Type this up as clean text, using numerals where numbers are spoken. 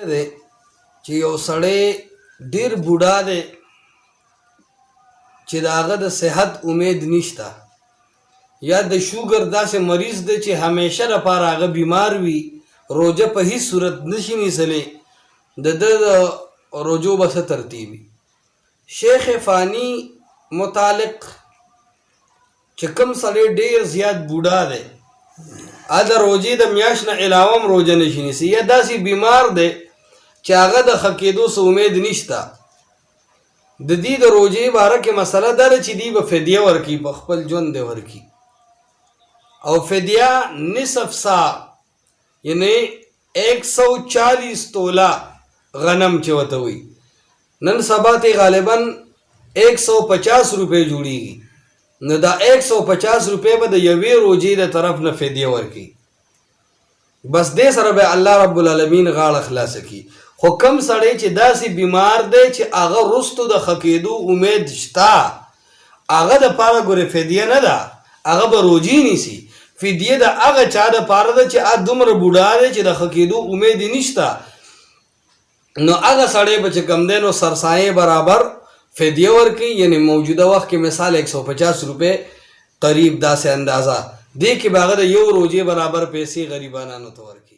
دی چې یو سړی ډیر بوډا دی چې د هغه د صحت امید نشته، یا د شوګر داسې مریض دی چې همیشه لپاره هغه بیمار وي، روجه په هیڅ صورت نشي نیسلی، د ده د روجو به څه ترتیب وي؟ شیخ فانی متعلق چې کوم سړی ډیر زیات بوډا دی، د روجې د میاشت نه علاوه هم روجه نشي نیسي، یا داسې بیمار دی چې هغه د ښه کېدو څه امید نشته، د دې د روجې باره کې مسله دا ده چې دی به فدیه ورکړي، په خپل ژوند دی ورکړي، او فدیه نصف سا یعنی 140 توله غنم چې ورته وي، نن سبا ته غالبا 150 روپۍ جوړیږي، نو دا 150 روپۍ به د یوې روجې د طرف نه فدیه ورکړي، بس دې سره به الله رب العالمین غاړه خلاصه کړي. خو کم سړی چې داسې بیمار دی چې هغه رستو د ښه کېدو امید شته، هغه دپاره ګورې فدیه نه ده، هغه به روجې نیسي. فدیه د هغه چا دپاره ده چې دومره بوډا دی چې د ښه کېدو امید یې نشته، نو هغه سړی به چې کوم دی نو سرسایې برابر فدیه ورکړي، یعنی موجوده وخت کې مثال 150 روپۍ قریب داسې اندازه دی کې به هغه د یو روجې برابر پیسې غریبانانو ته ورکړي.